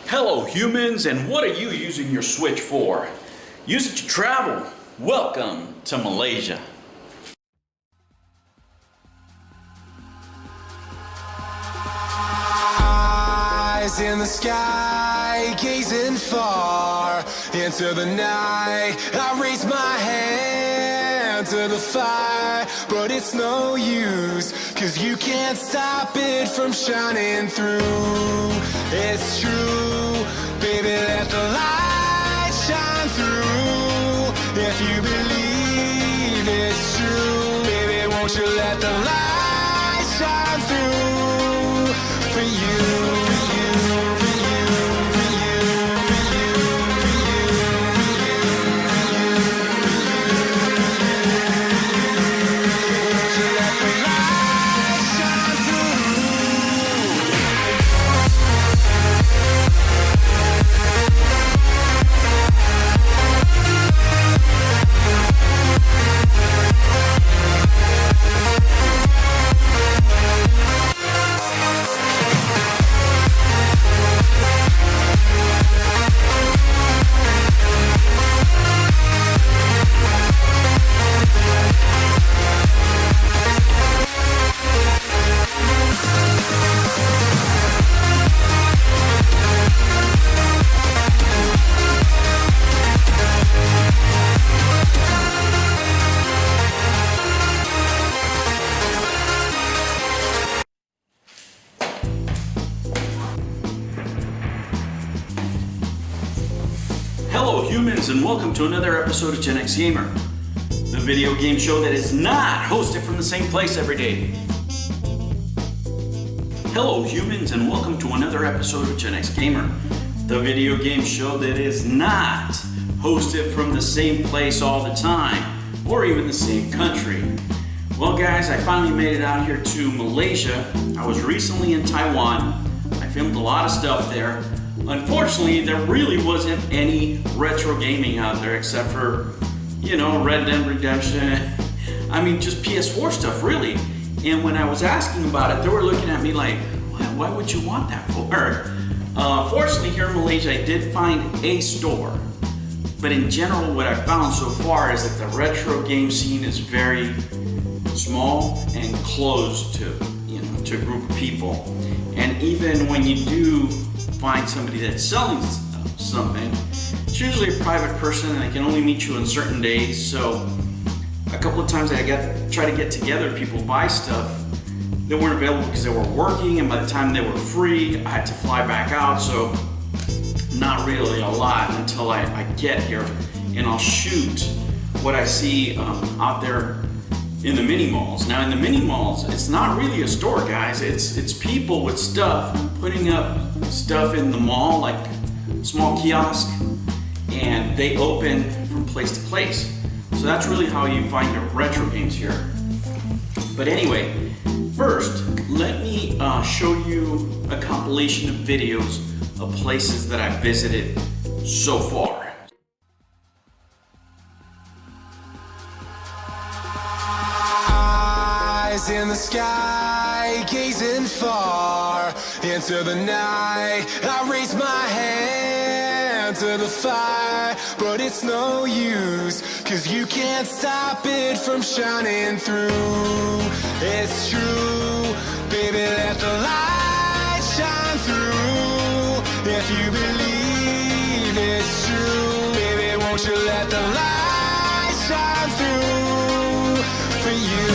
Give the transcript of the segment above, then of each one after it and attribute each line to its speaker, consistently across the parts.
Speaker 1: Hello humans, and what are you using your Switch for? Use it to travel. Welcome to Malaysia.
Speaker 2: Eyes in the sky, gazing far into the night. I raise my hand to the fire, but it's no use, 'cause you can't stop it from shining through. It's true, baby, let the light shine through. If you believe it's true, baby, won't you let the light shine through for you.
Speaker 1: Hello humans, and welcome to another episode of Gen X Gamer, the video game show that is not hosted from the same place every day. Hello humans, and welcome to another episode of Gen X Gamer, the video game show that is not hosted from the same place all the time, or even the same country. Well guys, I finally made it out here to Malaysia. I was recently in Taiwan. I filmed a lot of stuff there. Unfortunately, there really wasn't any retro gaming out there except for, Red Dead Redemption. I mean, just PS4 stuff, really. And when I was asking about it, they were looking at me like, why would you want that for? Fortunately, here in Malaysia, I did find a store. But in general, what I found so far is that the retro game scene is very small and closed to a group of people. And even when you do find somebody that's selling something, it's usually a private person and they can only meet you on certain days. So a couple of times I try to get together, people buy stuff. They weren't available because they were working, and by the time they were free, I had to fly back out. So not really a lot until I get here, and I'll shoot what I see out there in the mini malls. Now in the mini malls, it's not really a store, guys. It's people with stuff putting up stuff in the mall, like small kiosk, and they open from place to place. So that's really how you find your retro games here. But anyway, first, let me show you a compilation of videos of places that I've visited so far.
Speaker 2: Eyes in the sky, gazing far into the night. I raise my hand to the fire, but it's no use, 'cause you can't stop it from shining through. It's true, baby, let the light shine through. If you believe it's true, baby, won't you let the light shine through for you.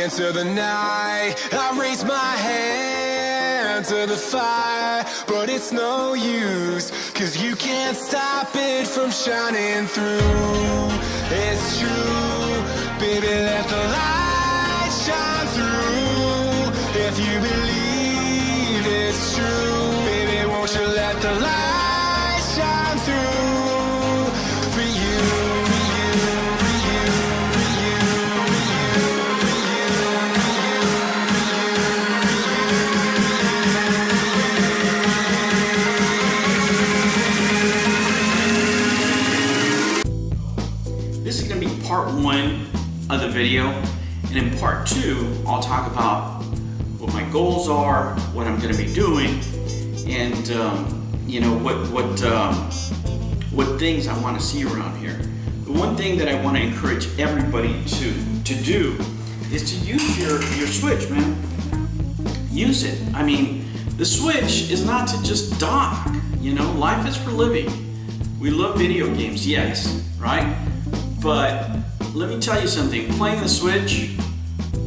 Speaker 2: into the night. I raise my hand to the fire, but it's no use, 'cause you can't stop it from shining through. It's true, baby, let the light shine through. If you believe it's true, baby, won't you let the light shine through for you, for you, for you, for you, for you, for
Speaker 1: you. This is going to be part one of the video, and in part two, I'll talk about what my goals are, what I'm going to be doing, and you know what things I want to see around here. The one thing that I want to encourage everybody to do is to use your Switch, man. Use it. I mean, the Switch is not to just dock. You know, life is for living. We love video games, yes, right? But let me tell you something. Playing the Switch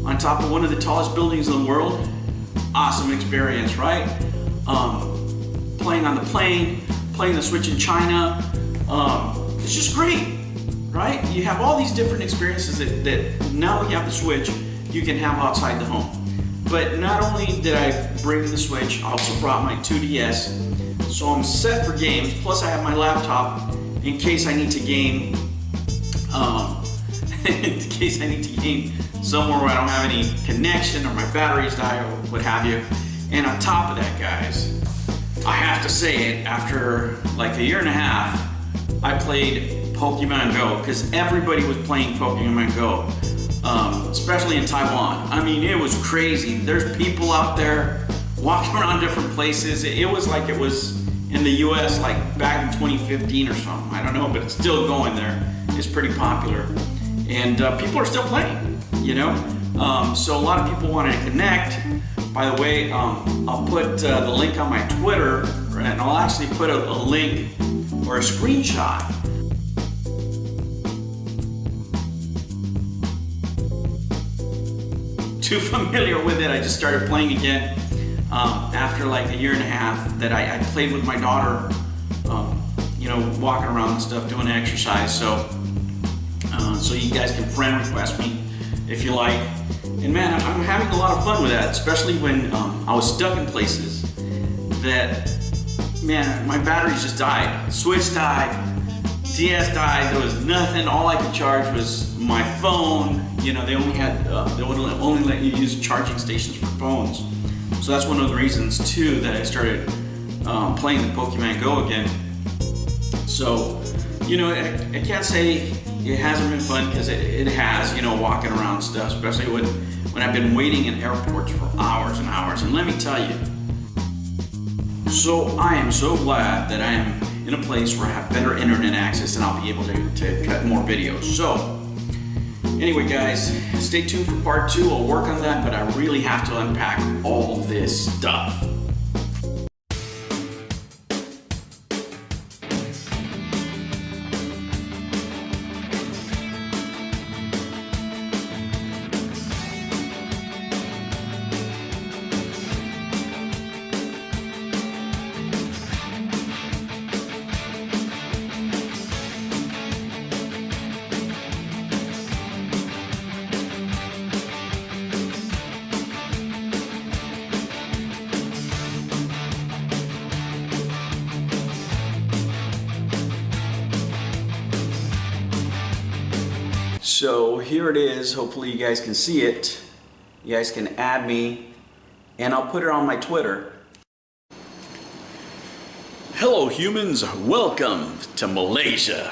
Speaker 1: on top of one of the tallest buildings in the world, awesome experience, right? Playing on the plane, playing the Switch in China, it's just great, right? You have all these different experiences that now that you have the Switch, you can have outside the home. But not only did I bring the Switch, I also brought my 2DS, so I'm set for games, plus I have my laptop in case I need to game, in case I need to game somewhere where I don't have any connection or my batteries die or what have you. And on top of that, guys, I have to say it, after like a year and a half, I played Pokemon Go, because everybody was playing Pokemon Go, especially in Taiwan. I mean, it was crazy. There's people out there walking around different places. It was like it was in the US like back in 2015 or something. I don't know, but it's still going there. It's pretty popular. And people are still playing, you know? So a lot of people want to connect. By the way, I'll put the link on my Twitter, and I'll actually put a link or a screenshot too familiar with it. I just started playing again after like a year and a half that I played with my daughter, you know, walking around and stuff, doing exercise. So you guys can friend request me if you like. And man, I'm having a lot of fun with that, especially when I was stuck in places that, man, my batteries just died. Switch died, DS died, there was nothing. All I could charge was my phone. You know, they only would only let you use charging stations for phones. So that's one of the reasons too that I started playing the Pokemon Go again. So, you know, I can't say it hasn't been fun, because it has, you know, walking around stuff, especially when I've been waiting in airports for hours and hours. And let me tell you, so I am so glad that I am in a place where I have better internet access and I'll be able to cut more videos. So anyway, guys, stay tuned for part two. I'll work on that, but I really have to unpack all this stuff. So here it is. Hopefully you guys can see it. You guys can add me, and I'll put it on my Twitter. Hello humans, welcome to Malaysia.